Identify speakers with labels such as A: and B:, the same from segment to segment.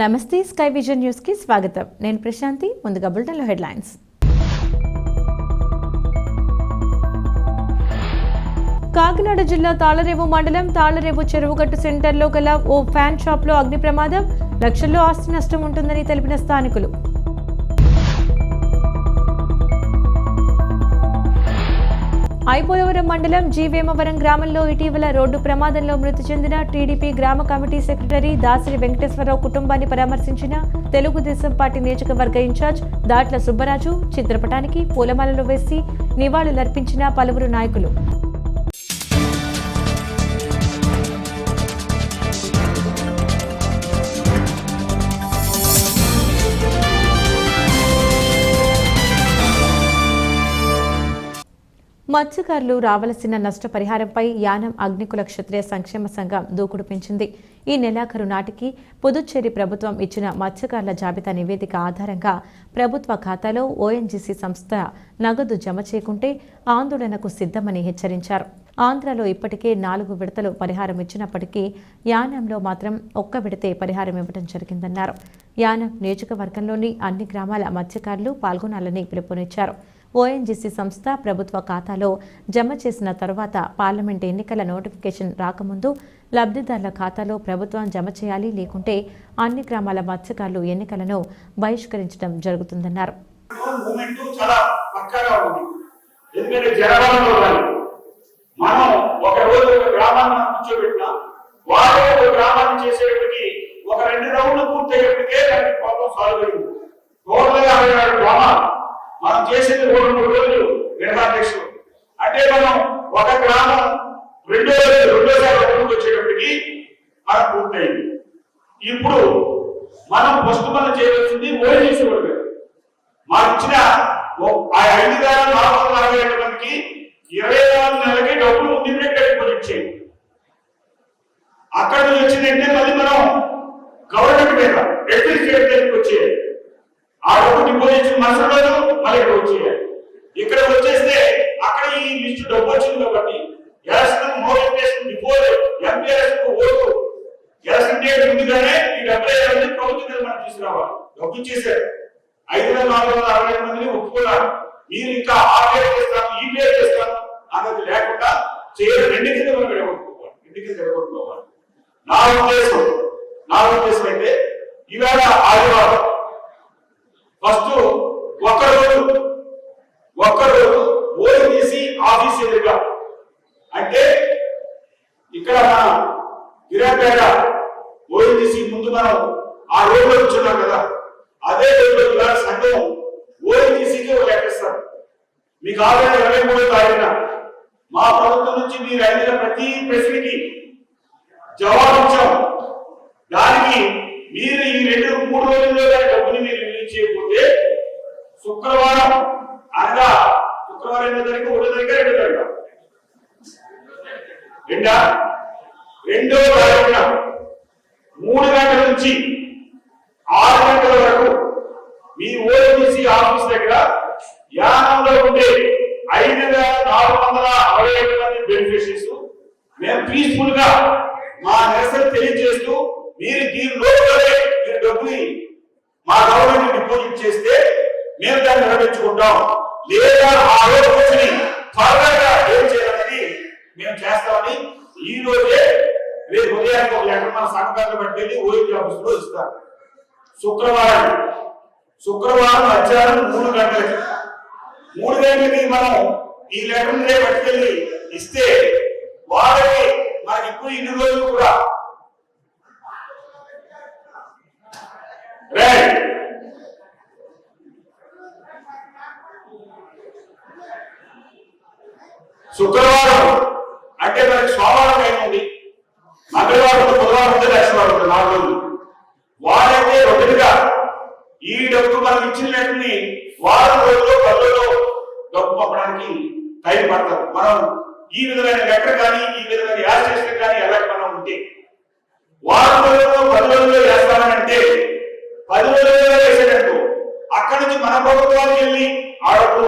A: నమస్తే sky vision news కి స్వాగతం. నేను ప్రశాంతి. ముందుగా బులెటిన్లో హెడ్లైన్స్. కాకినాడ జిల్లా తాళరేవు మండలం తాళరేవు చెరువుగట్టు సెంటర్లో గల ఓ ఫ్యాన్ షాప్లో అగ్ని ప్రమాదం, లక్షల్లో ఆస్తి నష్టం ఉంటుందని తెలిపిన స్థానికులు. ఐపోలవరం మండలం జీవేమవరం గ్రామంలో ఇటీవల రోడ్డు ప్రమాదంలో మృతి చెందిన టీడీపీ గ్రామ కమిటీ సెక్రటరీ దాసరి వెంకటేశ్వరరావు కుటుంబాన్ని పరామర్శించిన తెలుగుదేశం పార్టీ నియోజకవర్గ ఇన్ఛార్జ్ దాట్ల సుబ్బరాజు చిత్రపటానికి పూలమాలలు వేసి నివాళులర్పించిన పలువురు నాయకులు. మత్స్యకారులు రావలసిన నష్టపరిహారంపై యానం అగ్నికుల క్షత్రియ సంక్షేమ సంఘం దూకుడు పెంచింది. ఈ నెలాఖరు నాటికి పుదుచ్చేరి ప్రభుత్వం ఇచ్చిన మత్స్యకారుల జాబితా నివేదిక ఆధారంగా ప్రభుత్వ ఖాతాలో ఓఎన్జీసీ సంస్థ నగదు జమ చేయకుంటే ఆందోళనకు సిద్ధమని హెచ్చరించారు. ఆంధ్రలో ఇప్పటికే 4 విడతలు పరిహారం ఇచ్చినప్పటికీ యానంలో మాత్రం 1 విడతే పరిహారం ఇవ్వడం జరిగిందన్నారు. యానం నియోజకవర్గంలోని అన్ని గ్రామాల మత్స్యకారులు పాల్గొనాలని పిలుపునిచ్చారు. ఓఎన్జీసీ సంస్థ ప్రభుత్వ ఖాతాలో జమ చేసిన తరువాత పార్లమెంట్ ఎన్నికల నోటిఫికేషన్ రాకముందు లబ్ధిదారుల ఖాతాలో ప్రభుత్వం జమ చేయాలి, లేకుంటే అన్ని గ్రామాల మత్స్యకారులు ఎన్నికలను బహిష్కరించడం జరుగుతుందన్నారు.
B: మనం చేసేది 3 రోజులు నిర్మాధ్యక్షులు అంటే మనం ఒక గ్రామం రెండోసారి వచ్చేటప్పటికి మనం పూర్తయింది. ఇప్పుడు మనం ఫస్ట్ మనం చేయవలసింది ఓఎన్జీసీ వర్గం. మాకు ఇచ్చిన 5,447 మందికి 24 నెలలకి డబ్బులు ఇమ్మీడియట్ డిపాజిట్ చేయండి. అక్కడ నుంచి వచ్చిందంటే మళ్ళీ మనం గవర్నమెంట్ మీద ఎస్పీ స్టేట్ దగ్గరికి వచ్చేయాలి. ఆ డబ్బు డిపాజిట్ మరుసటి రోజు మళ్ళీ ఇక్కడ వచ్చేయాలి. ఇక్కడ వచ్చేస్తే అక్కడ ఈ లిస్టు డబ్బు వచ్చింది కాబట్టి election notification before MPs vote election date ముందుగానే ఈ 75 ప్రభుత్వం మనం తీసుకురావాలి. డబ్బు ఇచ్చేసారు. 5,467 మందిని ఒప్పుకున్నారు. మీరు ఇంకా ఆ పేరు చేస్తాను ఈ పేరు చేస్తాను అన్నది లేకుండా చేయడం 2 కింద మనం విడగొట్టుకోవాలి. 2 కింద విడగొట్టుకోవాలి. నా ఉద్దేశం అయితే ఇవాళ ఆదివారం ఫస్ట్ ఒక్కరోజు ఓఎన్జీసీ ఆఫీస్ ఎదురుగా అంటే ఇక్కడ మన గిరాపేట ఓఎన్జీసీ ముందు మనం ఆ రోడ్లో కూర్చున్నాం కదా, అదే రోడ్లో సంఘం ఓఎన్జీసీకి ఒక లెక్క ఇస్తారు. మీకు ఆల్రెడీ 23వ తారీఖున మా ప్రభుత్వం నుంచి మీరు అడిగిన ప్రతి ప్రశ్నకి జవాబు ఇచ్చాం. దానికి మీరు ఈ 2-3 రోజుల్లో డబ్బుని మీరు రిలీజ్ చేయకపోతే శుక్రవారం అనగా శుక్రవారం 8వ తారీఖు 1వ తారీఖు 2వ తారీఖు 2వ తారీఖున 3 గంటల నుంచి 6 గంటల వరకు మీ ఓఎన్జీసీ ఆఫీస్ దగ్గర యానంలో ఉండే 5,467 మంది బెనిఫిషరీస్ మేము పీస్ఫుల్ గా మా నిరసన తెలియజేస్తూ మీరు దీనిలోనే మీరు డబ్బుని మా గవర్నమెంట్ డిపాజిట్ చేస్తే మేము దాన్ని నెరవేర్చుకుంటాం, లేదా ఆ రోజు వచ్చి ఫర్దర్ గా ఏం చేయాలనేది మేము చేస్తామని ఈ రోజే రేపు ఉదయానికి ఒక లెటర్ మన సంఘాలను పట్టుకెళ్ళి ఓఎన్జీ ఆఫీస్ లో ఇస్తాం. శుక్రవారం మధ్యాహ్నం 3 గంటలకి మనం ఈ లెటర్ రేపు పట్టుకెళ్ళి ఇస్తే వాళ్ళకి మనకి ఇప్పుడు ఇన్ని రోజులు కూడా శుక్రవారం అంటే మనకి సోమవారం ఏముంది, మంగళవారం బుధవారం లక్షవారం 4 రోజులు. వాళ్ళైతే రొటీన్గా ఈ డబ్బు మనం ఇచ్చిన లెక్కని వారం రోజుల్లో 10 రోజుల్లో డబ్బు పంపడానికి టైం పడతాం. మనం ఈ విధమైన లెక్క కానీ ఈ విధమైన యాస్టేషన్ కానీ ఎలా మనం ఉంటే వారం రోజుల్లో 10 రోజుల్లో వేస్తామనంటే 10 రోజుల్లో వేసేటట్టు అక్కడి నుంచి మన ప్రభుత్వానికి వెళ్ళి ఆ డబ్బు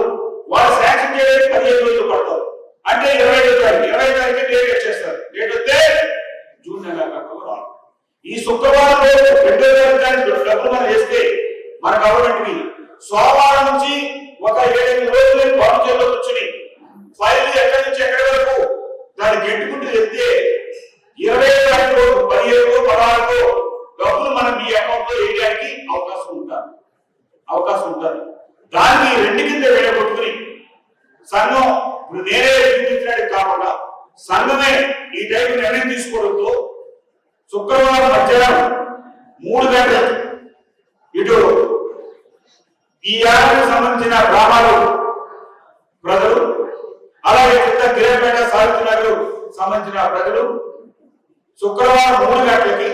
B: వాళ్ళు శాంక్షన్ చేయడానికి 15 రోజులు పడతారు. అంటే 20 తారీఖు డేట్ వచ్చేస్తారు. డేట్ వస్తే జూన్ నెల ఈ శుక్రవారం రోజు 2వ తారీఖు డబ్బులు మనం వేస్తే మన గవర్నమెంట్ కి సోమవారం నుంచి ఒక 7-8 రోజులు బాధ్యతలో కూర్చుని ఫైల్ ఎక్కడి నుంచి ఎక్కడి వరకు దాన్ని గెట్టుకుంటూ వెళ్తే 20 తారీఖు రోజు 17-16 డబ్బులు మనం మీ అకౌంట్ లో వేయడానికి అవకాశం ఉంటుంది. దాన్ని 2 కింద వేయగొట్టుకుని సంఘం ఇప్పుడు నేనే చూపించడానికి కాకుండా సంఘమే ఈ టైం నిర్ణయం తీసుకోవడంతో శుక్రవారం మధ్యాహ్నం 3 గంటలు ఇటు ఈ యాత్రకు సంబంధించిన గ్రామాలు ప్రజలు, అలాగే గిరేపేట సాహిత్య నగర్ సంబంధించిన ప్రజలు శుక్రవారం 3 గంటలకి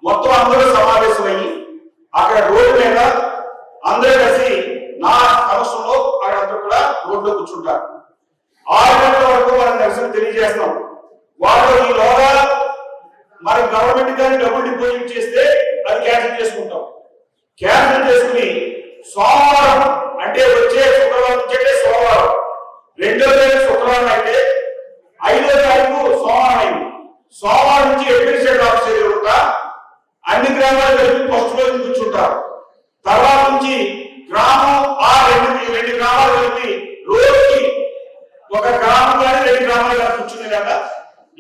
B: మొత్తం అందరూ సమావేశమయ్యి అక్కడ రోడ్డు మీద అందరూ కలిసి నా సమస్యలో అక్కడంతా కూడా రోడ్లో కూర్చుంటారు. 6 గంటల వరకు మనం నిరసన తెలియజేస్తాం. వాళ్ళు ఈ లోగా మరి గవర్నమెంట్ కానీ డబ్బులు డిపాజిట్ చేస్తే అది క్యాన్సిల్ చేసుకుంటాం. క్యాన్సిల్ చేసుకుని సోమవారం అంటే వచ్చే శుక్రవారం నుంచి సోమవారం 2వ తారీఖు శుక్రవారం అయితే 5వ తారీఖు సోమవారం అయింది. సోమవారం నుంచి అడ్మినిస్ట్రేటివ్ ఆఫీసర్ కూడా అన్ని గ్రామాలు కలిపి ఫస్ట్ రోజు కూర్చుంటారు. తర్వాత నుంచి గ్రామం ఆ రెండు గ్రామాలు కలిపి రోజుకి ఒక గ్రామం కానీ 2 గ్రామాలు కానీ కూర్చునే కదా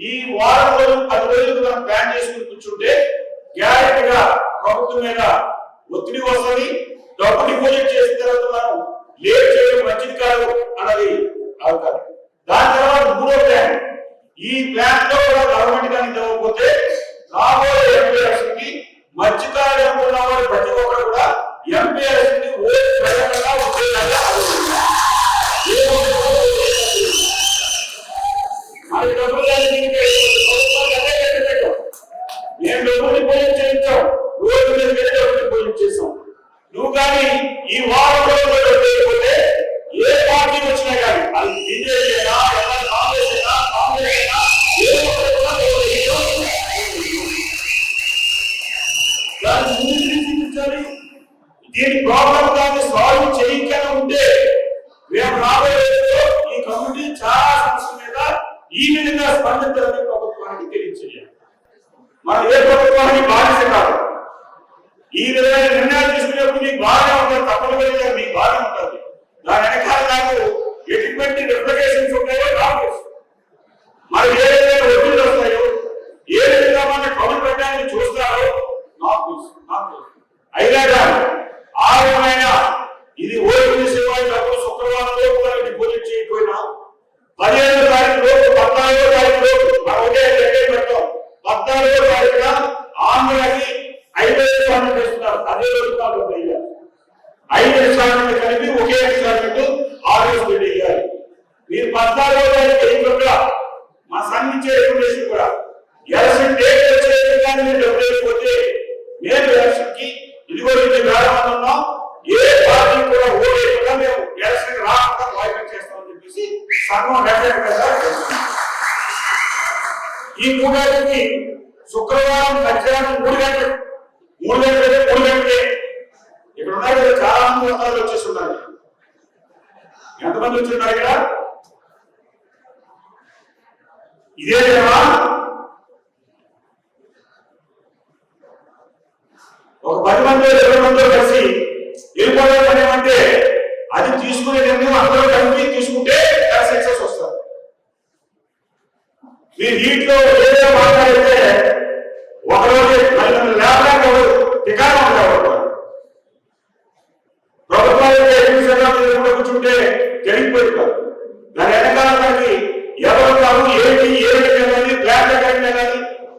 B: ఈ వారం రోజులు 10 రోజులు మనం ప్లాన్ చేసుకుని కూర్చుంటే గ్యారెంటీగా ప్రభుత్వం మీద ఒత్తిడి వస్తుంది. డబ్బు డిపాజిట్ చేసిన తర్వాత మనం లేట్ చేయడం మంచిది కాదు అన్నది అవుతారు. దాని తర్వాత 3వ ప్లాన్, ఈ ప్లాన్ లో కూడా గవర్నమెంట్ కానీ ఇవ్వకపోతే రాబోయే ఎంపీఎస్ కి మధ్యకాలం అనుకున్న వారు ప్రతి ఒక్కరు కూడా ఎంపీఎస్ కి ఓటు ప్రజలుగా ఉండేలాగా మరి డబ్బులు నేను డబ్బులు డిపాజిట్ చేయించాం, రోజు మీద డబ్బులు డిపాజిట్ చేసాం. నువ్వు కానీ ఈ వారం రోజుల్లో చేయకపోతే ఏ పార్టీ వచ్చినా కానీ అది బీజేపీ అయినా కాంగ్రెస్ అయినా ఏ ఒక్కరు కూడా దీని ప్రాబ్లం దాన్ని సాల్వ్ చేయకుండా ఉంటే రేపు రాబోయే ఈ కమిటీ చాలా సమస్యల మీద ఈ విధంగా స్పందించాలని ప్రభుత్వానికి తెలియజేయాలి. మనం ఏ ప్రభుత్వానికి బాధ్యత కాదు. ఈ విధమైన నిర్ణయాలు తీసుకునేప్పుడు మీకు బాగా ఉంటుంది, తప్పనిసరిగా మీకు బాగా ఉంటుంది. దాని వెనకాల నాకు ఎటువంటి రిప్లికేషన్స్ ఉంటాయో రావచ్చు. మరి ఏ విధంగా ఒత్తిళ్ళు వస్తాయో, ఏ విధంగా మన కౌలు పెట్టడానికి చూస్తారో నాకు తెలుసు. అయినా కానీ ఆ విధమైన ఇది ఓటు తీసేవాళ్ళు డబ్బులు శుక్రవారం లోపు మనం డిపాజిట్ చేయకపోయినా 15వ తారీఖు లోపు 14వ తారీఖు లోపు మనం ఒకే లెక్క పెట్టాం. 14వ తారీఖున ఆంధ్రాకి 5 ఇన్స్టాల్మెంట్ ఇస్తున్నారు. అదే రోజు కాదు 5 ఇన్స్టాల్మెంట్ కలిపి ఒకే ఇన్స్టాల్మెంట్ 6 రోజులు వేయాలి. మీరు 14వ తారీఖు అయిపోగా మా సంఘించే రికమెండేషన్ కూడా ఎలక్షన్ డేట్ వచ్చే కానీ మీరు డబ్బులు వేయకపోతే మేము ఎలక్షన్ కి ఇదిగో ఇంటి వేళ ఉన్నాం, ఏ పార్టీ కూడా ఓడేయకుండా మేము ఎలక్షన్ రాకుండా బాయ్కట్ చేస్తామని చెప్పేసి సంఘం ఈ 3 గంటలకి శుక్రవారం మధ్యాహ్నం 3 గంటలే ఇక్కడ ఉన్నారు కదా చాలా మంది వస్తారు, వచ్చేసి ఉన్నారు. ఎంతమంది వచ్చి ఉన్నారు ఇక్కడ? ఇదే విధంగా ఒక 10 మంది 20 మందితో కలిసి వెళ్ళిపోవడం ఏమంటే అది తీసుకునే నిర్ణయం అందరూ కలిపి తీసుకుంటే సక్సెస్ వస్తారు. మీరు వీటిలో ఏదో మాట్లాడితే ఒకరోజు లేకుండా టికాణం ఉండేవాడు. ప్రభుత్వాలు కూర్చుంటే జరిగిపోతారు. దాని వెనకాల దానికి ఎవరు కాదు ఏంటి ఏమిటి ప్లాన్ కానీ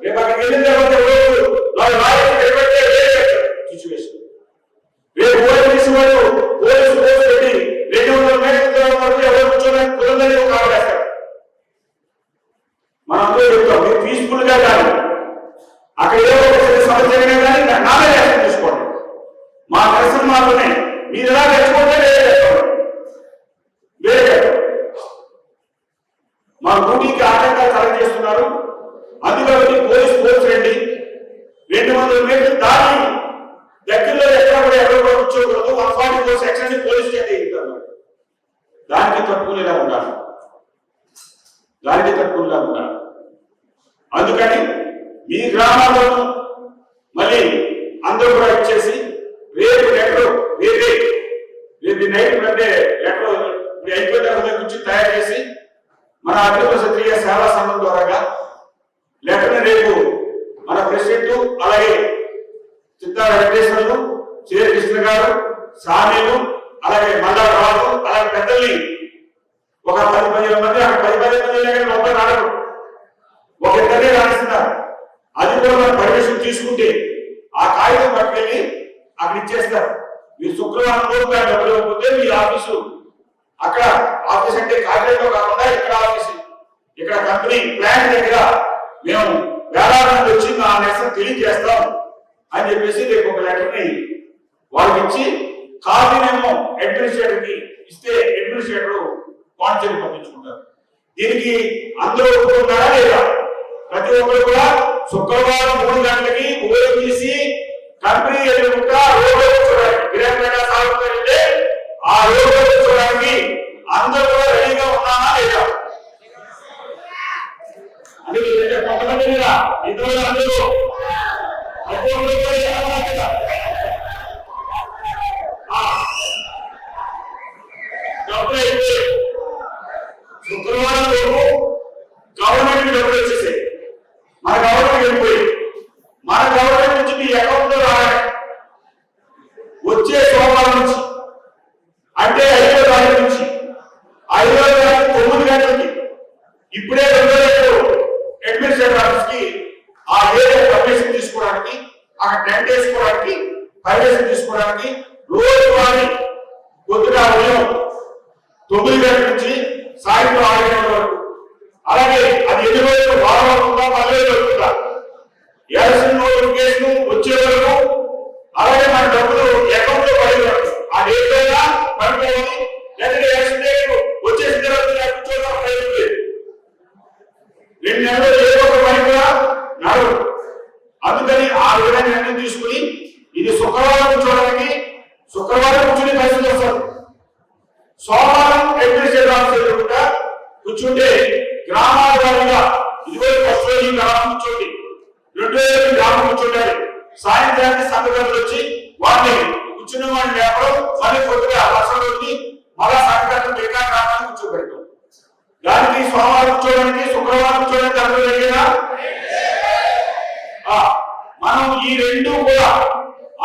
B: రేపు అక్కడికి వెళ్ళిన తర్వాత సిచ్యువేషన్ రేపు ఓటు తీసేవాడు పోలీసు పోస్ట్ పెట్టి 200 మీటర్ల వరకు ఎవరు కూర్చోడానికి కుదరదని ఒక ఆవిడేస్తారు. మనం అందరూ చెప్తాం మీరు పీస్ఫుల్ గా కానీ అక్కడ ఏదో ఒక సమస్య అయినా కానీ నామే యాక్షన్ తీసుకోండి. మా దర్శనం మాత్రమే మీరు ఎలా తెచ్చుకుంటే వేరే మా డ్యూటీకి ఆటంకాలు కలెక్ట్ చేస్తున్నారు. అందుకని పోలీసు పోస్ట్ రండి 200 మీటర్లు దాటి దగ్గరలో ఎక్కడ కూడా ఎవరు కూడా కూర్చోకూడదు. 144 సెక్షన్ పోలీస్ స్టేషన్ ఇస్తారు. దానికి తప్పుకునేలా ఉండాలి. అందుకని మీ గ్రామాల్లోనూ మళ్ళీ అందరూ కూడా ఇచ్చేసి రేపు లెటర్ రేపు నైట్ అంటే లెటర్ అయిపోయిన తర్వాత కూర్చి తయారు చేసి మన అఖిల క్షత్రియ సేవా సంఘం ద్వారా లెటర్ని రేపు మన ప్రెసిడెంట్ అలాగే చిత్తా వెంకటేశ్వర్లు చేరి కృష్ణ గారు సామీలు అలాగే మల్లా రాజు అలాగే పెద్దల్ని ఒక 10-15 మంది అక్కడ 10-15 మంది రావడం ఒక ఇద్దరే రాణిస్తున్నారు. అది కూడా మనం పర్మిషన్ తీసుకుంటే ఆ కాగితం పట్టుకెళ్ళి అక్కడ ఇచ్చేస్తారు. మీరు శుక్రవారం రోజు డబ్బులు ఇవ్వకపోతే మీ ఆఫీసు అక్కడ ఆఫీస్ అంటే కార్యాలయంలో కాకుండా ఇక్కడ ఆఫీసు ఇక్కడ కంపెనీ ప్లాంట్ దగ్గర మేము వేలాది వచ్చి మా నిరసన తెలియజేస్తాం అని చెప్పేసి రేపు ఒక లెటర్ని వాళ్ళకి ఇచ్చి కాపీనేమో అడ్మినిస్ట్రేటర్ కి ఇస్తే అడ్మినిస్ట్రేటర్ పాండిచేరి పంపించుకుంటారు. దీనికి అందరూ ఒప్పుకున్నారా లేదా? ప్రతి ఒక్కరు కూడా శుక్రవారం 3 గంటలకి ఊరు తీసి కంపెనీ ఎదురుకుంటా రోడ్డు చూడడానికి గిరాపేట సాగుతుంటే ఆ రోడ్డు చూడడానికి అందరూ కూడా రెడీగా ఉన్నారా లేదా? అంటే కొంతమంది మీద ఇతరులు అందరూ శుక్రవారం రోజు గవర్నమెంట్ డబ్బులు వచ్చేసాయి. మన గవర్నమెంట్ వెళ్ళిపోయి మన గవర్నమెంట్ నుంచి మీ అకౌంట్ లో రావాలి. వచ్చే సోమవారం నుంచి అంటే 5వ తారీఖు నుంచి 5వ తారీఖు 9 గంటలకి ఇప్పుడే 2 గంటలు అడ్మినిస్ట్రేటర్ ఆఫీస్ కి ఆ ఏరియా పర్మిషన్ తీసుకోవడానికి అక్కడ టెంట్ వేసుకోవడానికి పర్మిషన్ తీసుకోవడానికి రోజు వారి పొద్దున ఉదయం 9 గంటల నుంచి సాయంత్రం 6 గంటల వరకు అలాగే అది ఎన్ని రోజులు వారం అవుతుందా 10 రోజులు అవుతుందా ఎలక్షన్ నోటిఫికేషన్ వచ్చే వరకు అలాగే మన డబ్బులు అకౌంట్ లో పడి వరకు ఆ డేట్ అయినా పడిపోవాలి. లేకపోతే ఎలక్షన్ డేట్ వచ్చేసిన తర్వాత కూర్చోవడం ప్రయోజనం లేదు. 2 నెలలు ఏ ఒక్క పని కూడా నడవదు. అందుకని ఆ విధంగా నిర్ణయం తీసుకుని ఇది శుక్రవారం కూర్చోవడానికి శుక్రవారం కూర్చుని పైసలు వస్తారు. సోమవారం అడ్మినిస్ట్రేటివ్ ఆఫీసర్ కూడా కూర్చుంటే గ్రామాల వారీగా ఇదిగో ఫస్ట్ రోజు ఈ గ్రామం కూర్చోండి 2 రోజులు గ్రామం కూర్చుంటారు. సాయంత్రానికి సంఘటనలు వచ్చి వాడిని కూర్చున్న వాడిని లేపడం మళ్ళీ కొద్దిగా వర్షం రోజుని మళ్ళా సంఘటన మిగతా గ్రామాన్ని కూర్చోబెడతాం. దానికి సోమవారం కూర్చోడానికి శుక్రవారం కూర్చోడానికి అందరూ జరిగేదా? మనం ఈ రెండు కూడా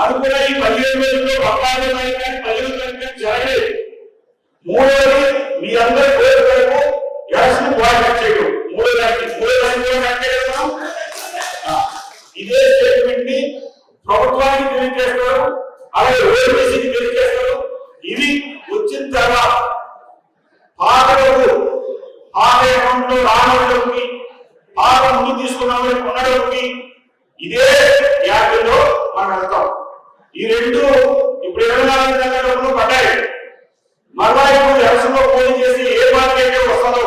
B: అనుకున్న ఈ 15 రోజుల్లో బొమ్మాయి కానీ 15 రోజులు జరగలేదు. మూడోది మీ అందరి కోరికలకు ఎలక్షన్ కోఆర్డినేట్ చేయడం. మూడో దానికి ఇదే స్టేట్మెంట్ ని ప్రభుత్వానికి తెలియజేస్తారు అలాగే ఓఎస్సీకి తెలియజేస్తారు. ఇవి వచ్చిన తర్వాత పాత అకౌంట్ లో రానోళ్ళకి పాత ముందు తీసుకున్న వాళ్ళకి ఉన్నోళ్ళకి ఇదే యాభైలో మనం వెళ్తాం. ఈ రెండు ఇప్పుడు 24 గంటల డబ్బులు పడ్డాయి. మరలా ఇప్పుడు ఎలక్షన్ లో పోటీ చేసి ఏ పార్టీ అయితే వస్తుందో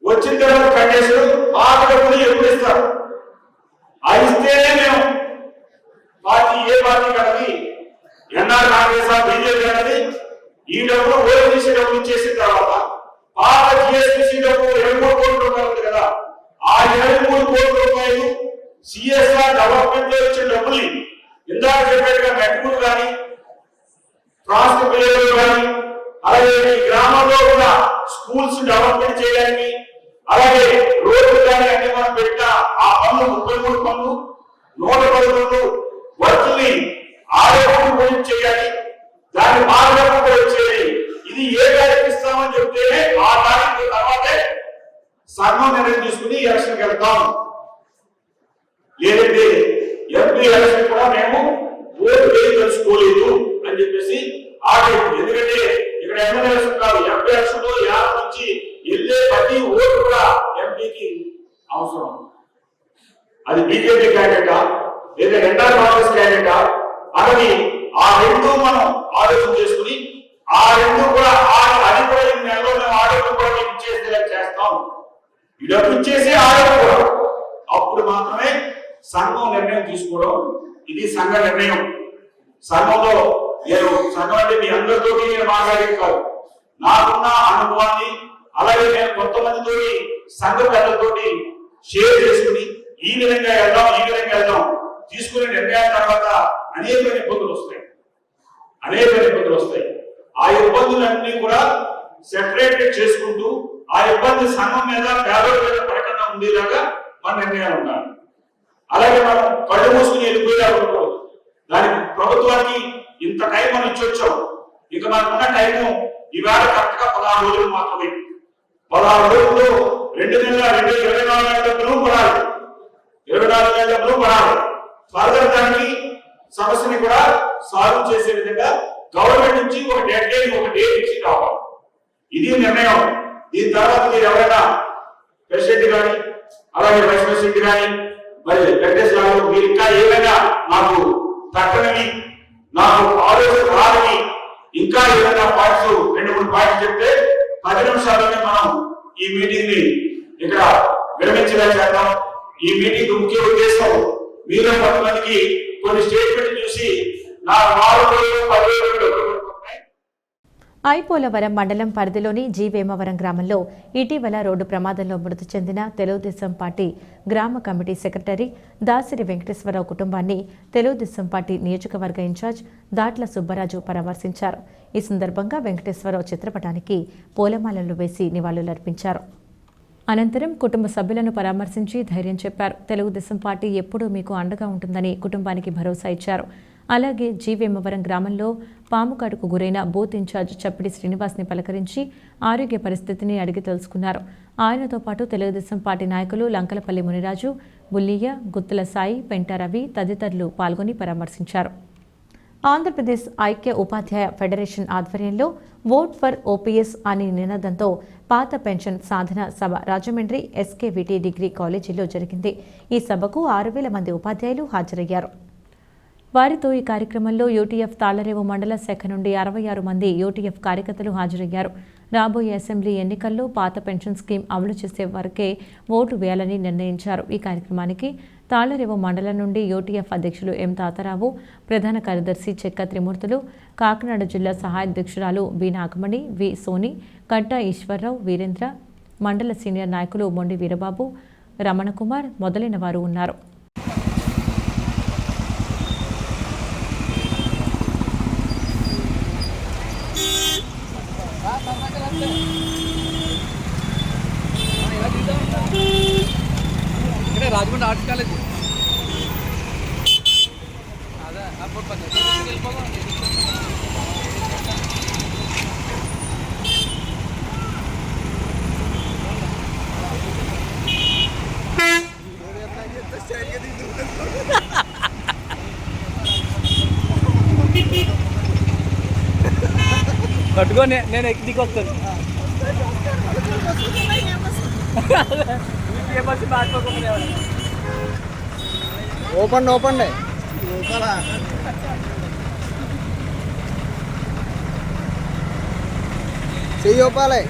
B: వచ్చిన తర్వాత కట్టేసి పాత డబ్బులు ఎప్పుడు ఇస్తారు? అది ఇస్తేనే మేము పార్టీ ఏ పార్టీ కన్నది ఎన్ఆర్ కాంగ్రెస్ బీజేపీ అన్నది ఈ డబ్బులు ఓటు తీసే డబ్బులు ఇచ్చేసిన తర్వాత పాత జిఎస్టీసీ డబ్బు 23 కోట్ల రూపాయలు ఉంది కదా, ఆ 23 కోట్ల రూపాయలు సిఎస్ఆర్ డెవలప్మెంట్ లో ఇచ్చిన డబ్బుల్ని ఇందాక చెప్పేట్టుగా మెట్రూలు కానీ ట్రాన్స్క్ పిల్లలు కానీ అలాగే ఈ గ్రామంలో ఉన్న స్కూల్స్ డెవలప్మెంట్ చేయడానికి అలాగే రోడ్లు కానీ అన్ని మనం పెట్టిన ఆ పనులు 33 పనులు 111 వర్కుల్ని ఆరోగ్యం గురించి చేయాలి. దాన్ని మార్గం కూడా చేయాలి. ఇది ఏ తారీఖు ఇస్తామని చెప్తేనే ఆ తారీఖు తర్వాతే సంఘం నిర్ణయం తీసుకుని ఎలక్షన్కి వెళ్తాం. లేదంటే ఎంపీ ఎలక్షన్ కూడా మేము ఓటు వేసి తెలుసుకోలేదు అని చెప్పేసి ఆగలేదు. ఎందుకంటే ఇక్కడ ఎమ్మెల్యే ఎలక్షన్ కాదు, ఎంపీ ఎలక్షన్ లో 50 నుంచి వెళ్ళే ప్రతి ఓటు కూడా ఎంపీకి అవసరం. అది బీజేపీ క్యాండిడేటా లేదా ఎన్ఆర్ కాంగ్రెస్ క్యాండిడేటా అనేది ఆ రెండు మనం ఆలోచన చేసుకుని ఆ రెండు కూడా అది కూడా ఈ నెలలో మేము ఆరోగ్యం కూడా మీకు ఇచ్చేసేలా చేస్తాం. ఈ డబ్బు ఇచ్చేసి ఆరోగ్యం కూడా అప్పుడు మాత్రమే సంఘం నిర్ణయం తీసుకోవడం. ఇది సంఘ నిర్ణయం. సంఘంలో నేను సంఘం అంటే మీ అందరితో నేను మాట్లాడేది కాదు, నాకున్న అనుభవాన్ని అలాగే నేను కొంతమందితో సంఘ పెద్దలతోటి షేర్ చేసుకుని ఈ విధంగా వెళ్దాం తీసుకునే నిర్ణయాల తర్వాత అనేక ఇబ్బందులు వస్తాయి. ఆ ఇబ్బందులన్నీ కూడా సెపరేటెడ్ చేసుకుంటూ ఆ ఇబ్బంది సంఘం మీద పేదల మీద పడకుండా ఉండేలాగా మన నిర్ణయాలు ఉండాలి. అలాగే మనం కళ్ళు మూసుకుని వెళ్ళిపోయేలా ఉండకూడదు. దానికి ప్రభుత్వానికి ఇంత టైం మనం ఇచ్చొచ్చాం. ఇక మనకున్న టైము ఈవేళ కరెక్ట్ గా 16 రోజులు మాత్రమే. 16 రోజుల్లో 24 నెలల డబ్బులు పడాలి. 24 నెలల డబ్బులు పడాలి. ఫర్దర్ దానికి సమస్యని కూడా సాల్వ్ చేసే విధంగా గవర్నమెంట్ నుంచి ఒక డెడ్ లైన్, ఒక డేట్ ఇచ్చి రావాలి. ఇది నిర్ణయం. దీని తర్వాత మీరు ఎవరైనా ప్రెసిడెంట్ కానీ అలాగే వైస్ ప్రెసిడెంట్ కానీ మరి వెంకటేశ్వర గారు మీరు ఇంకా ఏమైనా నాకు తగ్గనని, నాకు ఆలోచన రాదని, ఇంకా ఏమైనా పాయింట్స్ 2-3 పాయింట్స్ చెప్తే 10 నిమిషాల్లోనే మనం ఈ మీటింగ్ ని ఇక్కడ విరమించేలా చేద్దాం. ఈ మీటింగ్ ముఖ్య ఉద్దేశం మీలో కొంతమందికి కొన్ని స్టేట్మెంట్ చూసి నా 4 రోజులు 10 రోజులు
A: ఐపోలవరం మండలం పరిధిలోని జీవేమవరం గ్రామంలో ఇటీవల రోడ్డు ప్రమాదంలో మృతి చెందిన తెలుగుదేశం పార్టీ గ్రామ కమిటీ సెక్రటరీ దాసిరి వెంకటేశ్వరరావు కుటుంబాన్ని తెలుగుదేశం పార్టీ నియోజకవర్గ ఇన్ఛార్జ్ దాట్ల సుబ్బరాజు పరామర్శించారు. ఈ సందర్భంగా వెంకటేశ్వరరావు చిత్రపటానికి పూలమాలలు వేసి నివాళులర్పించారు. అనంతరం కుటుంబ సభ్యులను పరామర్శించి ధైర్యం చెప్పారు. తెలుగుదేశం పార్టీ ఎప్పుడూ మీకు అండగా ఉంటుందని కుటుంబానికి భరోసా ఇచ్చారు. అలాగే జీవేమవరం గ్రామంలో పాముకాటుకు గురైన బూత్ ఇన్ఛార్జ్ చప్పిడి శ్రీనివాస్ని పలకరించి ఆరోగ్య పరిస్థితిని అడిగి తెలుసుకున్నారు. ఆయనతో పాటు తెలుగుదేశం పార్టీ నాయకులు లంకలపల్లి మునిరాజు, బుల్లియ్య, గుత్తుల సాయి, పెంటారవి తదితరులు పాల్గొని పరామర్శించారు. ఆంధ్రప్రదేశ్ ఐక్య ఉపాధ్యాయ ఫెడరేషన్ ఆధ్వర్యంలో ఓట్ ఫర్ ఓపీఎస్ అనే నినాదంతో పాత పెన్షన్ సాధన సభ రాజమండ్రి ఎస్కేవిటి డిగ్రీ కాలేజీలో జరిగింది. ఈ సభకు 6,000 మంది ఉపాధ్యాయులు హాజరయ్యారు. వారితో ఈ కార్యక్రమంలో యూటీఎఫ్ తాళ్లరేవు మండల శాఖ నుండి 66 మంది యూటీఎఫ్ కార్యకర్తలు హాజరయ్యారు. రాబోయే అసెంబ్లీ ఎన్నికల్లో పాత పెన్షన్ స్కీమ్ అమలు చేసే వరకే ఓటు వేయాలని నిర్ణయించారు. ఈ కార్యక్రమానికి తాళ్లరేవు మండలం నుండి యూటీఎఫ్ అధ్యక్షులు ఎం తాతారావు, ప్రధాన కార్యదర్శి చెక్క త్రిమూర్తులు, కాకినాడ జిల్లా సహాయ అధ్యక్షురాలు బి నాగమణి, వి సోని, కట్టా ఈశ్వరరావు, వీరేంద్ర, మండల సీనియర్ నాయకులు మొండి వీరబాబు, రమణకుమార్ మొదలైన వారు ఉన్నారు.
C: రాజమండ్రి ఆర్ట్స్ కాలేజ్ అదే అప్పుడు వెళ్ళిపోదాం. పట్టుకో నేను ఎక్కి వస్తాను. ఓపెన్ ఓపెన్ చెయ్యి ఓపాలి.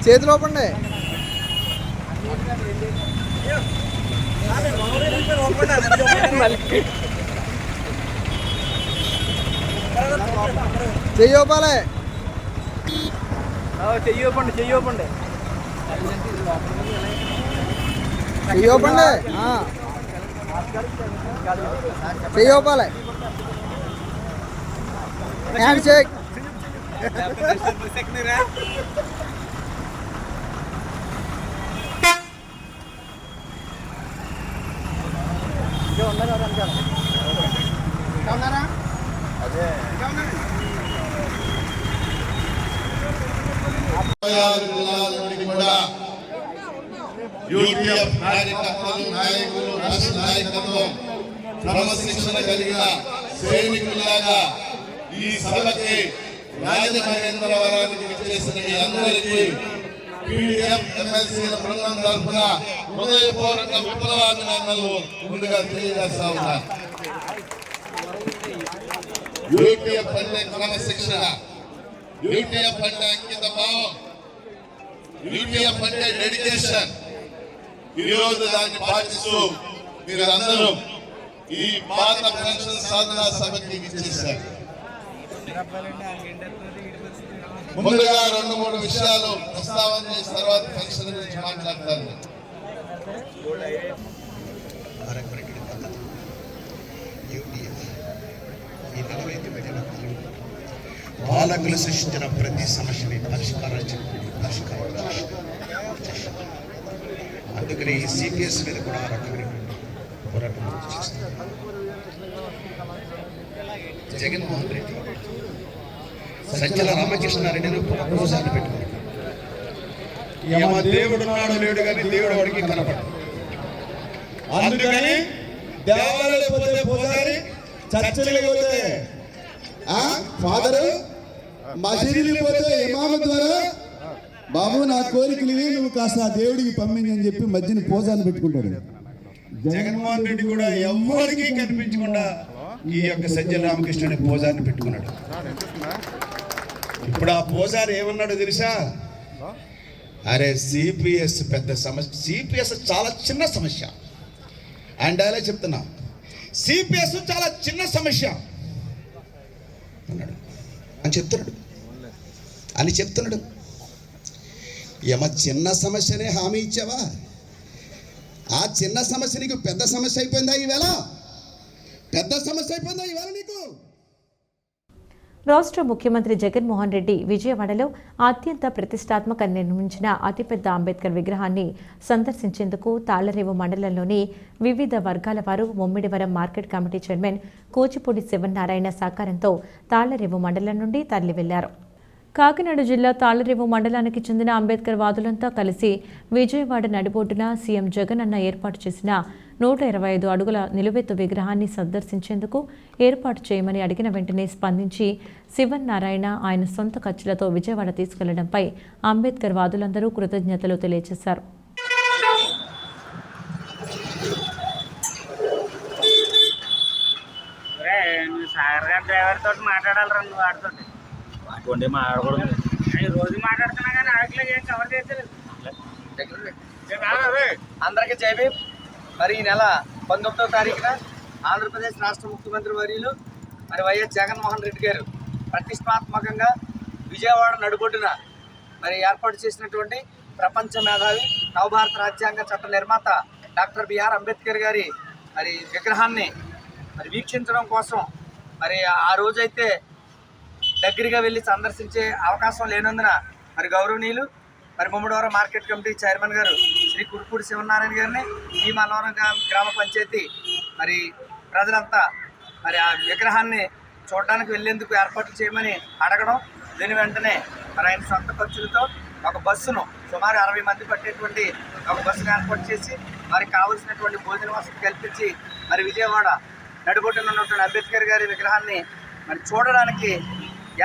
C: చేతులు ఓపెన్ చెయ్యోపాలే చెయ్యోపండి చెయ్యోపండి చెయ్యోపండి చెయ్యోపాలే హ్యాండ్ షేక్ ఉన్నారా అదే
D: కూడా యూటీఎఫ్ కార్యకర్తలు, నాయకులు, రాష్ట్ర నాయకత్వం క్రమశిక్షణ కలిగిన సైనికులాగా ఈ సభకి రాజమహేంద్రవరానికి విచ్చేసిన మీ అందరికీ పీడీఎఫ్ ఎమ్మెల్సీల బృందం తరఫున హృదయపూర్వక విప్లవాభినందనలు ముందుగా తెలియజేస్తా ఉన్నారు. యూటీఎఫ్ అంటే క్రమశిక్షణ, యూటీఎఫ్ అంటే అంకిత భావం, యూటీఎఫ్ అంటే డెడికేషన్. ఈ రోజు దాన్ని పాటిస్తూ మీరందరూ ఈ పాత పెన్షన్ సాధన సభకి విచ్చేశారు. ముందుగా 2-3 విషయాలు ప్రస్తావన చేసిన తర్వాత పెన్షన్ గురించి మాట్లాడతాను.
E: పాలకులు సృష్టించిన ప్రతి సమస్యని పరిష్కారం అందుకని ఈ సిపిఎస్ మీద కూడా ఆ రకమైనటువంటి పోరాటం చేస్తారు. జగన్మోహన్ రెడ్డి సజ్జల రామకృష్ణారెడ్డిని ప్రపోజల్ పెట్టుకున్నాడు. దేవుడు నాడు లేడు కానీ దేవుడు వాడికి కనపడు. అందుకని దేవాలయాలు పోతే పోతారు, చర్చలు పోతే
F: ఫాదరు మసీదులు పోతే ఇమామ ద్వారా బాబు నా కోరికలు ఇవి, నువ్వు కాస్త ఆ దేవుడికి పంపింది అని చెప్పి మధ్యన పోజాన్ని పెట్టుకుంటాడు.
E: జగన్మోహన్ రెడ్డి కూడా ఎవరికి కనిపించకుండా ఈ యొక్క సజ్జల రామకృష్ణుడి పోజాన్ని పెట్టుకున్నాడు. ఇప్పుడు ఆ పోజారు ఏమన్నాడు తెలుసా? అరే సిపిఎస్ పెద్ద సమస్య, సిపిఎస్ చాలా చిన్న సమస్య అండ్ అలా చెప్తున్నా, సిపిఎస్ చాలా చిన్న సమస్య అన్నాడు అని చెప్తున్నాడు. ఏమ చిన్న సమస్యనే హామీ ఇచ్చావా? ఆ చిన్న సమస్య నీకు పెద్ద సమస్య అయిపోయిందా ఈవేళ? పెద్ద సమస్య అయిపోయిందా ఈవేళ నీకు?
A: రాష్ట్ర ముఖ్యమంత్రి జగన్మోహన్ రెడ్డి విజయవాడలో అత్యంత ప్రతిష్టాత్మకంగా నిర్మించిన అతిపెద్ద అంబేద్కర్ విగ్రహాన్ని సందర్శించేందుకు తాళ్లరేవు మండలంలోని వివిధ వర్గాల వారు Mummidivaram market committee chairman Kuchipudi Sivanarayana సహకారంతో తాళ్లరేవు మండలం నుండి తరలి వెళ్లారు. కాకినాడ జిల్లా తాళ్లరేవు మండలానికి చెందిన అంబేద్కర్ వాదులంతా కలిసి విజయవాడ నడిబొడ్డున సీఎం జగన్ అన్న ఏర్పాటు చేసిన 125 అడుగుల నిలువెత్తు విగ్రహాన్ని సందర్శించేందుకు ఏర్పాటు చేయమని అడిగిన వెంటనే స్పందించి శివనారాయణ ఆయన సొంత ఖర్చులతో విజయవాడ తీసుకెళ్లడంపై అంబేద్కర్ వాదులందరూ కృతజ్ఞతలు తెలియజేశారు.
C: అందరికీ జై భీమ్. మరి ఈ నెల 19వ తారీఖున ఆంధ్రప్రదేశ్ రాష్ట్ర ముఖ్యమంత్రి వర్యులు మరి వైఎస్ జగన్మోహన్ రెడ్డి గారు ప్రతిష్టాత్మకంగా విజయవాడ నడుబొడ్డున మరి ఏర్పాటు చేసినటువంటి ప్రపంచ మేధావి నవభారత రాజ్యాంగ చట్ట నిర్మాత డాక్టర్ బిఆర్ అంబేద్కర్ గారి మరి విగ్రహాన్ని మరి వీక్షించడం కోసం మరి ఆ రోజైతే దగ్గరగా వెళ్ళి సందర్శించే అవకాశం లేనందున మరి గౌరవనీయులు మరి ముమ్మడివరం మార్కెట్ కమిటీ చైర్మన్ గారు శ్రీ కురుపూడి శివనారాయణ గారిని ఈ మనవరం గ్రామ పంచాయతీ మరి ప్రజలంతా మరి ఆ విగ్రహాన్ని చూడడానికి వెళ్ళేందుకు ఏర్పాట్లు చేయమని అడగడం, దీని వెంటనే మరి ఆయన సొంత ఖర్చులతో ఒక బస్సును సుమారు 60 మంది పట్టేటువంటి ఒక బస్సును ఏర్పాటు చేసి మరి కావలసినటువంటి భోజన వసతి కల్పించి మరి విజయవాడ నడిబొడ్డున ఉన్నటువంటి అంబేద్కర్ గారి విగ్రహాన్ని మరి చూడడానికి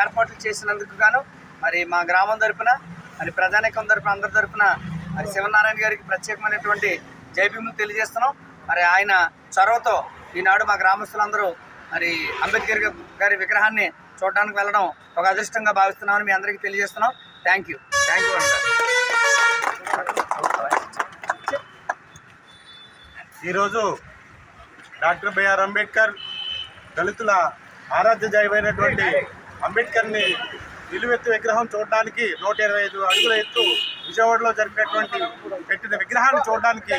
C: ఏర్పాట్లు చేసినందుకు గాను మరి మా గ్రామం తరపున మరి ప్రజానీకం తరపున అందరి తరపున మరి శివనారాయణ గారికి ప్రత్యేకమైనటువంటి జైభీములు తెలియజేస్తున్నాం. మరి ఆయన చొరవతో ఈనాడు మా గ్రామస్తులందరూ మరి అంబేద్కర్ గారి విగ్రహాన్ని చూడడానికి వెళ్ళడం ఒక అదృష్టంగా భావిస్తున్నామని మీ అందరికీ తెలియజేస్తున్నాం. థ్యాంక్ యూ అంటారు.
G: ఈరోజు డాక్టర్ బిఆర్ అంబేద్కర్ దళితుల ఆరాధ్య దైవమైనటువంటి అంబేద్కర్ని నిలువెత్తు విగ్రహం చూడడానికి 125 అడుగుల ఎత్తు విజయవాడలో పెట్టిన విగ్రహాన్ని చూడడానికి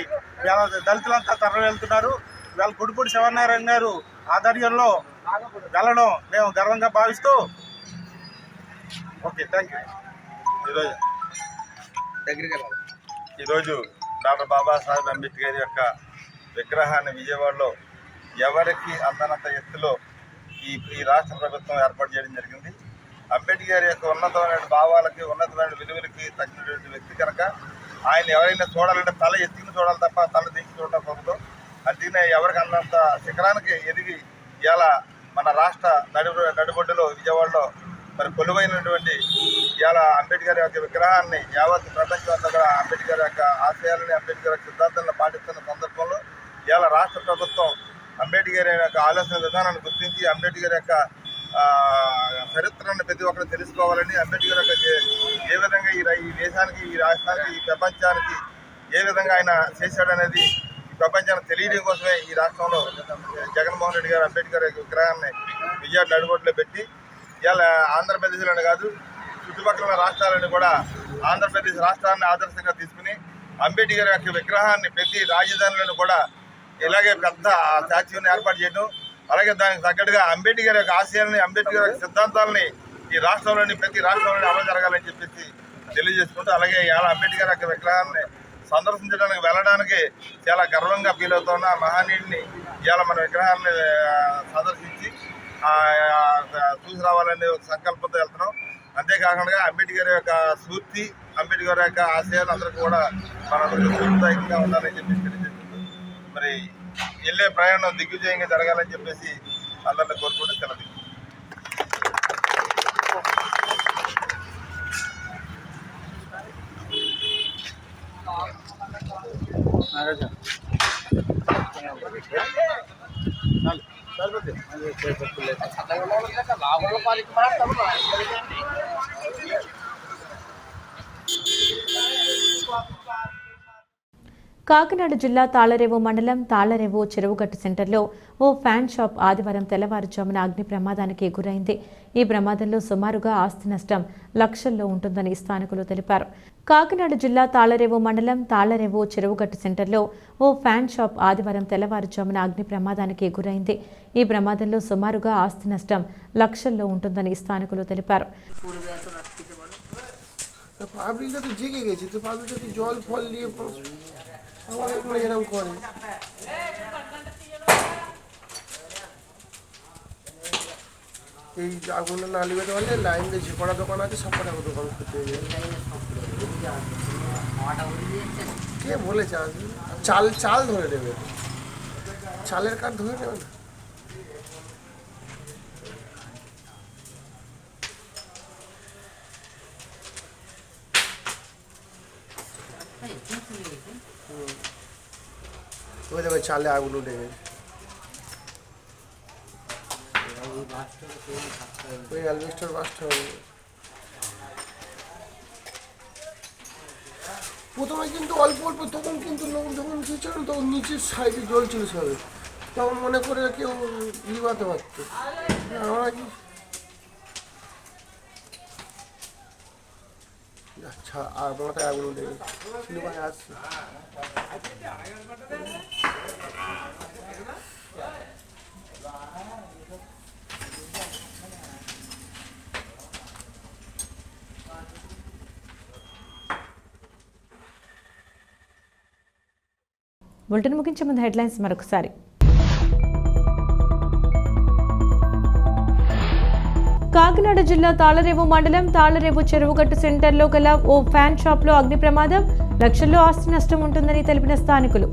G: దళితులంతా తరలి వెళ్తున్నారు. ఇవాళ కుడిపూడి శివనారాయణ గారు ఆధ్వర్యంలో వెళ్ళడం మేము గర్వంగా భావిస్తూ ఓకే థ్యాంక్ యూ. ఈరోజు డాక్టర్ బాబాసాహెబ్ అంబేద్కర్ యొక్క విగ్రహాన్ని విజయవాడలో ఎవరికి అందనంత ఎత్తులో ఈ రాష్ట్ర ప్రభుత్వం ఏర్పాటు చేయడం జరిగింది. అంబేద్కర్ యొక్క ఉన్నతమైన భావాలకి ఉన్నతమైన విలువలకి తగినటువంటి వ్యక్తి కనుక ఆయన ఎవరైనా చూడాలంటే తల ఎత్తుకుని చూడాలి తప్ప తల దించి చూడకపోవడం. అందుకనే ఎవరికి అన్నంత శిఖరానికి ఎదిగి ఇలా మన రాష్ట్ర నడిబొడ్డులో విజయవాడలో మరి కొలువైనటువంటి ఇలా అంబేద్కర్ యొక్క విగ్రహాన్ని యావత్ ప్రపంచం అంతా కూడా అంబేద్కర్ యొక్క ఆశయాలని అంబేద్కర్ యొక్క సిద్ధాంతాలను పాటిస్తున్న సందర్భంలో ఇలా రాష్ట్ర ప్రభుత్వం అంబేద్కర్ యొక్క ఆలోచన విధానాన్ని గుర్తించి అంబేద్కర్ యొక్క చరిత్రను ప్రతి ఒక్కరు తెలుసుకోవాలని, అంబేద్కర్ యొక్క ఏ విధంగా ఈ దేశానికి, ఈ రాష్ట్రానికి, ఈ ప్రపంచానికి ఏ విధంగా ఆయన చేశాడనేది ఈ ప్రపంచానికి తెలియడం కోసమే ఈ రాష్ట్రంలో జగన్మోహన్ రెడ్డి గారు అంబేద్కర్ యొక్క విగ్రహాన్ని విజయవాడ నడిబొడ్డులో పెట్టి ఇలా ఆంధ్రప్రదేశ్లోనే కాదు చుట్టుపక్కల రాష్ట్రాలను కూడా ఆంధ్రప్రదేశ్ రాష్ట్రాన్ని ఆదర్శంగా తీసుకుని అంబేద్కర్ యొక్క విగ్రహాన్ని ప్రతి రాజధానిలో కూడా ఇలాగే పెద్ద స్టాచ్యూని ఏర్పాటు చేయడం, అలాగే దానికి తగ్గట్టుగా అంబేద్కర్ యొక్క ఆశయాన్ని, అంబేద్కర్ యొక్క సిద్ధాంతాలని ఈ రాష్ట్రంలోని ప్రతి రాష్ట్రంలోని అమలు జరగాలని చెప్పేసి తెలియజేసుకుంటూ, అలాగే ఇవాళ అంబేద్కర్ యొక్క విగ్రహాన్ని సందర్శించడానికి వెళ్ళడానికి చాలా గర్వంగా ఫీల్ అవుతున్న మహనీయుడిని ఇవాళ మన విగ్రహాన్ని సందర్శించి చూసి రావాలనే ఒక సంకల్పంతో వెళ్తున్నాం. అంతేకాకుండా అంబేద్కర్ యొక్క స్ఫూర్తి, అంబేద్కర్ యొక్క ఆశయాలు అందరికీ కూడా మనందరికీ స్ఫూర్తిదాయకంగా ఉండాలని చెప్పేసి తెలియజేస్తుంది. మరి వెళ్ళే ప్రయాణం దిగ్విజయంగా జరగాలని చెప్పేసి అందరిని కోరుకుంటూ సెలవు.
A: కాకినాడ జిల్లా తాళ్లరేవు మండలం తాళ్లరేవు చెరువుగట్టు సెంటర్లో ఓ ఫ్యాన్ షాప్ ఆదివారం తెల్లవారుజామున అగ్ని ప్రమాదానికి గురైంది. ఈ ప్రమాదంలో సుమారుగా ఆస్తి నష్టం లక్షల్లో ఉంటుందని స్థానికులు తెలిపారు. కాకినాడ జిల్లా తాళ్లరేవు మండలం తాళ్లరేవు చెరువుగట్టు సెంటర్లో ఓ ఫ్యాన్ షాప్ ఆదివారం తెల్లవారుజామున అగ్ని ప్రమాదానికి గురైంది. ఈ ప్రమాదంలో సుమారుగా ఆస్తి నష్టం లక్షల్లో ఉంటుందని స్థానికులు తెలిపారు.
H: এই আগুনের নালি বেঁধে বললে লাইন দিয়ে ঝিপড়া দোকান আছে, সব কটা দোকান করতে কে বলেছে? চাল চাল ধরে নেবে, চালের কাঠ ধরে নেবে না। ওই দেখো চালে আগুন উঠে গেছে, ওই অ্যালবেস্টার বাস্ট হবে। প্রথমে কিন্তু অল্প অল্প, তখন কিন্তু লোক যখন ছিল তখন নিচের সাইডে জল ছিল সবে, তখন মনে করে কেউ লিবাতে পারত। আচ্ছা, আর মাথায় আগুন উঠে গেছে, লিবাতে আসছে।
A: బులెటిన్ ముగించే ముందు హెడ్లైన్స్ మరొకసారి. కాకినాడ జిల్లా తాళ్లరేవు మండలం తాళ్లరేవు చెరువుగట్టు సెంటర్లో గల ఓ ఫ్యాన్ షాప్లో అగ్ని ప్రమాదం, లక్షల్లో ఆస్తి నష్టం ఉంటుందని తెలిపిన స్థానికులు.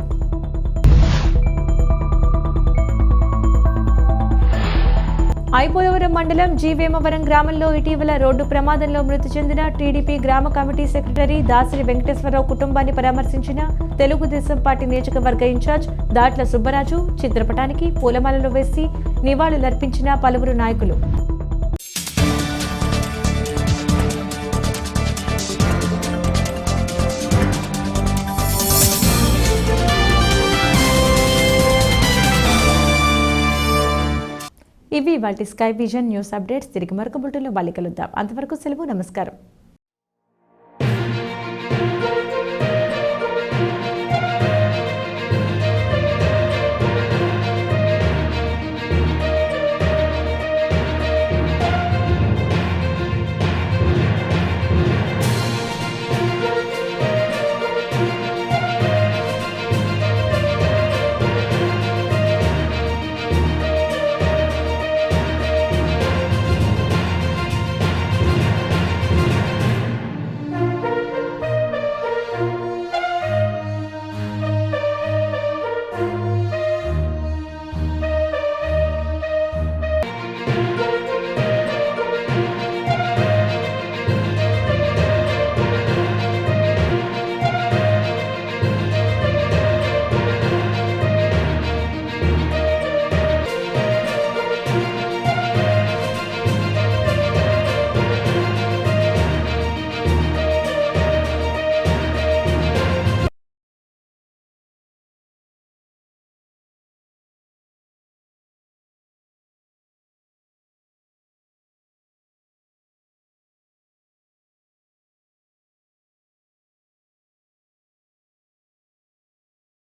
A: ఐపోలవరం మండలం జీవేమవరం గ్రామంలో ఇటీవల రోడ్డు ప్రమాదంలో మృతి చెందిన టీడీపీ గ్రామ కమిటీ సెక్రటరీ దాసరి వెంకటేశ్వరరావు కుటుంబాన్ని పరామర్శించిన తెలుగుదేశం పార్టీ నియోజకవర్గ ఇన్ఛార్జ్ దాట్ల సుబ్బరాజు చిత్రపటానికి పూలమాలలు వేసి నివాళులర్పించిన పలువురు నాయకులు. ఇవి వాటి స్కై విజన్ న్యూస్ అప్డేట్స్. తిరిగి మరొక బులెటిన్లో మళ్ళీ కలుద్దాం. అంతవరకు సెలవు, నమస్కారం.